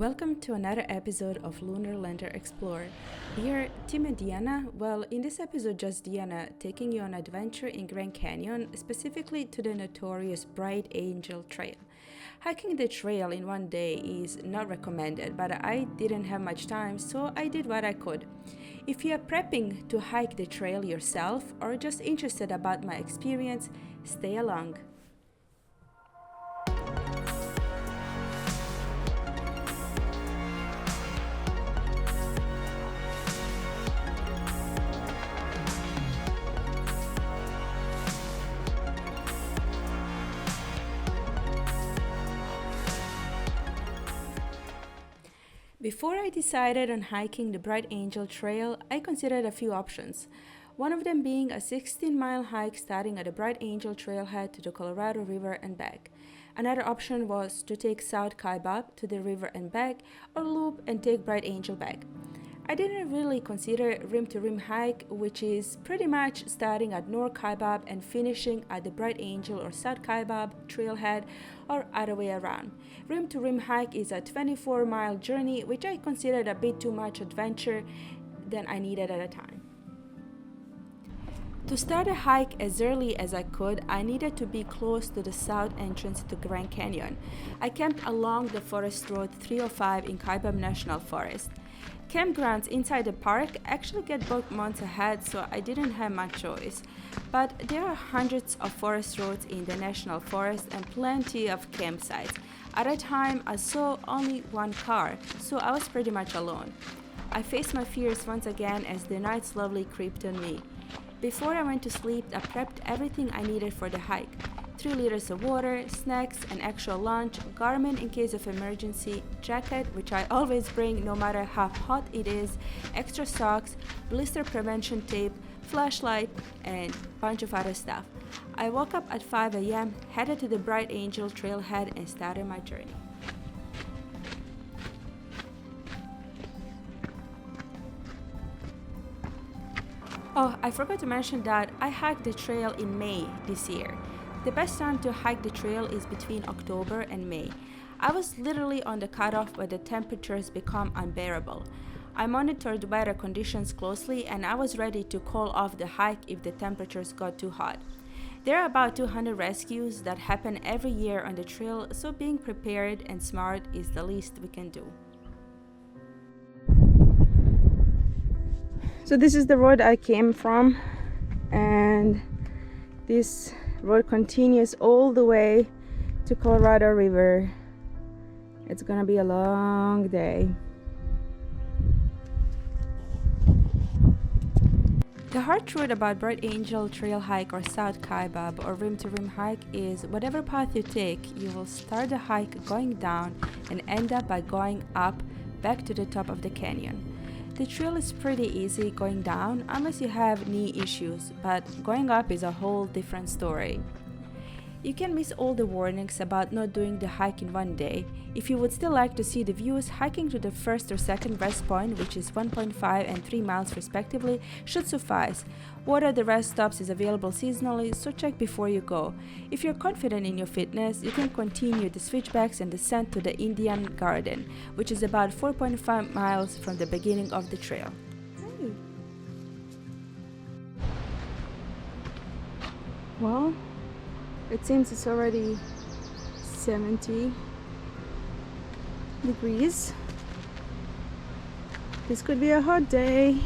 Welcome to another episode of Lunar Lander Explorer. We are Tim and Diana. Well, in this episode, just Diana taking you on an adventure in Grand Canyon, specifically to the notorious Bright Angel Trail. Hiking the trail in one day is not recommended, but I didn't have much time, so I did what I could. If you are prepping to hike the trail yourself or just interested about my experience, stay along. Before I decided on hiking the Bright Angel Trail, I considered a few options. One of them being a 16-mile hike starting at the Bright Angel Trailhead to the Colorado River and back. Another option was to take South Kaibab to the river and back, or loop and take Bright Angel back. I didn't really consider rim-to-rim hike, which is pretty much starting at North Kaibab and finishing at the Bright Angel or South Kaibab trailhead, or other way around. Rim-to-rim hike is a 24-mile journey, which I considered a bit too much adventure than I needed at a time. To start a hike as early as I could, I needed to be close to the south entrance to Grand Canyon. I camped along the Forest Road 305 in Kaibab National Forest. Campgrounds inside the park actually get booked months ahead, so I didn't have much choice. But there are hundreds of forest roads in the national forest and plenty of campsites. At a time, I saw only one car, so I was pretty much alone. I faced my fears once again as the night slowly crept on me. Before I went to sleep, I prepped everything I needed for the hike. 3 liters of water, snacks, an extra lunch, Garmin in case of emergency, jacket, which I always bring no matter how hot it is, extra socks, blister prevention tape, flashlight, and a bunch of other stuff. I woke up at 5 a.m., headed to the Bright Angel Trailhead, and started my journey. Oh, I forgot to mention that I hiked the trail in May this year. The best time to hike the trail is between October and May. I was literally on the cutoff where the temperatures become unbearable. I monitored weather conditions closely and I was ready to call off the hike if the temperatures got too hot. There are about 200 rescues that happen every year on the trail, so being prepared and smart is the least we can do. So this is the road I came from, and this road continues all the way to Colorado River. It's gonna be a long day. The hard truth about Bright Angel Trail hike or South Kaibab or rim-to-rim hike is whatever path you take, you will start the hike going down and end up by going up back to the top of the canyon. The trail is pretty easy going down unless you have knee issues, but going up is a whole different story. You can miss all the warnings about not doing the hike in one day. If you would still like to see the views, hiking to the first or second rest point, which is 1.5 and 3 miles respectively, should suffice. Water at the rest stops is available seasonally, so check before you go. If you're confident in your fitness, you can continue the switchbacks and descent to the Indian Garden, which is about 4.5 miles from the beginning of the trail. Well, it seems it's already 70 degrees. This could be a hot day.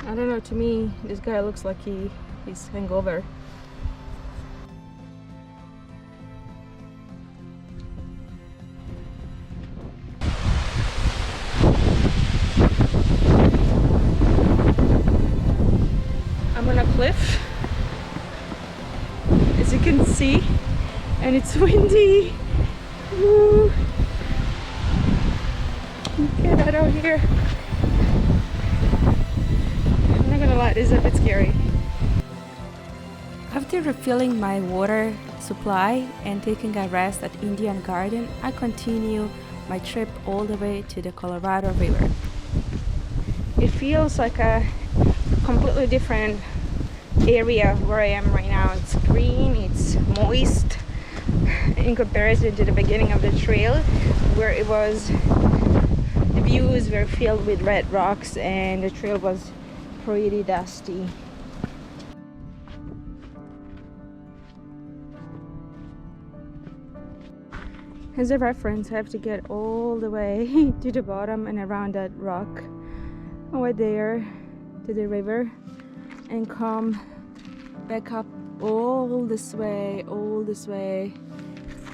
I don't know, to me, this guy looks like he's hungover. I'm on a cliff, as you can see, and it's windy. Woo. Get out of here. I'm not gonna lie, this is a bit scary. After refilling my water supply and taking a rest at Indian Garden, I continue my trip all the way to the Colorado River. It feels like a completely different area where I am right now. It's green, it's in comparison to the beginning of the trail, where the views were filled with red rocks and the trail was pretty dusty. As a reference, I have to get all the way to the bottom and around that rock over there to the river and come back up all this way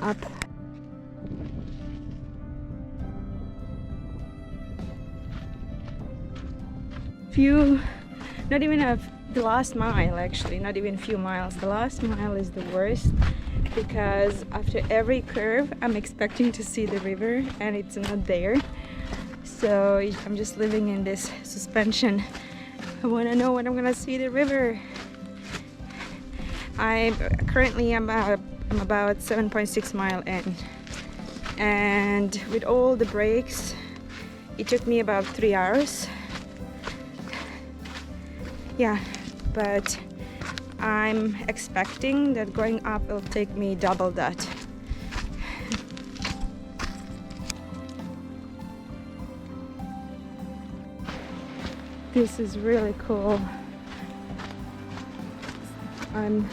up. Not even the last mile, actually, not even a few miles. The last mile is the worst because after every curve I'm expecting to see the river and it's not there. So I'm just living in this suspension. I want to know when I'm gonna see the river. I'm about 7.6 mile in, and with all the breaks it took me about 3 hours. Yeah, but I'm expecting that going up will take me double that. This is really cool. I'm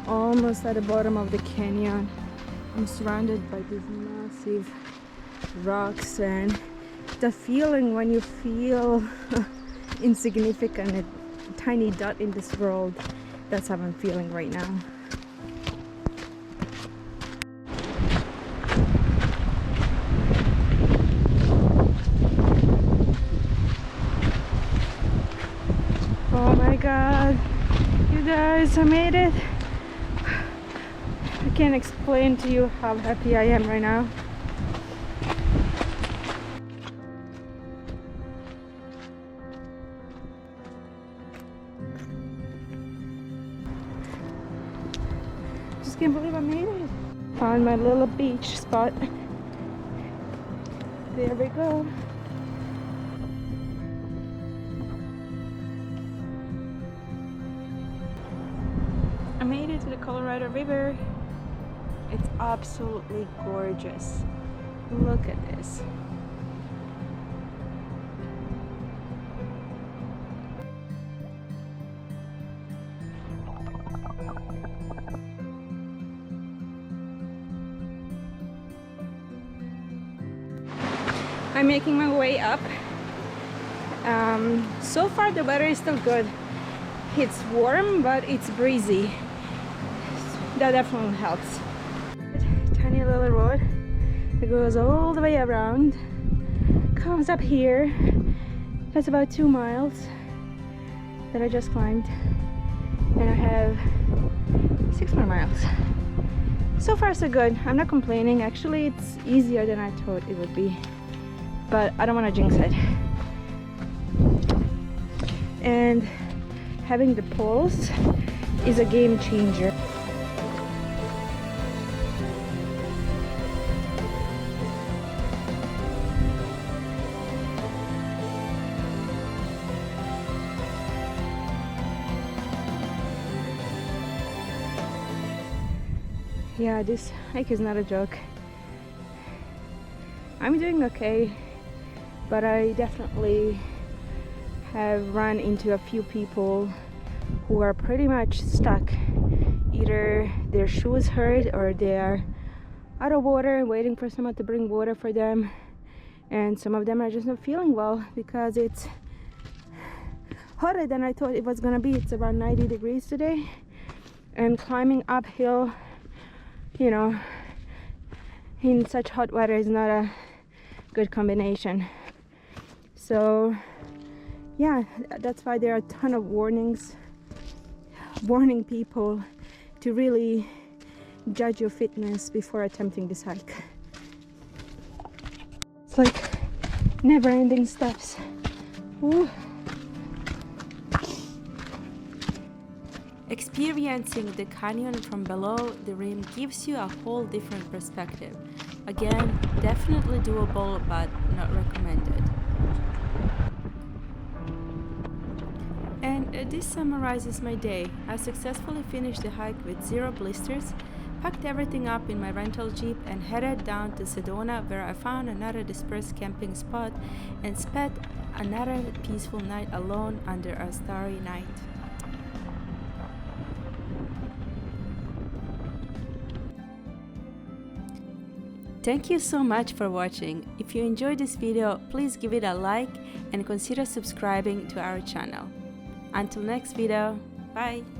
almost at the bottom of the canyon. I'm surrounded by these massive rocks, and the feeling when you feel insignificant, a tiny dot in this world, that's how I'm feeling right now. Oh my god, you guys, I made it. I can't explain to you how happy I am right now. Just can't believe I made it. Found my little beach spot. There we go. I made it to the Colorado River. It's absolutely gorgeous. Look at this. I'm making my way up. So far the weather is still good. It's warm, but it's breezy. That definitely helps. Tiny little road that goes all the way around, comes up here. That's about 2 miles that I just climbed, and I have 6 more miles. So far so good. I'm not complaining. Actually, it's easier than I thought it would be, but I don't want to jinx it. And having the poles is a game changer. Yeah, this hike is not a joke. I'm doing okay, but I definitely have run into a few people who are pretty much stuck. Either their shoes hurt or they are out of water waiting for someone to bring water for them, and some of them are just not feeling well because it's hotter than I thought it was gonna be. It's around 90 degrees today, and climbing uphill, you know, in such hot weather is not a good combination. So yeah, that's why there are a ton of warnings warning people to really judge your fitness before attempting this hike. It's like never-ending steps. Ooh. Experiencing the canyon from below the rim gives you a whole different perspective. Again, definitely doable, but not recommended. And this summarizes my day. I successfully finished the hike with 0 blisters, packed everything up in my rental Jeep and headed down to Sedona, where I found another dispersed camping spot and spent another peaceful night alone under a starry night. Thank you so much for watching. If you enjoyed this video, please give it a like and consider subscribing to our channel. Until next video, bye!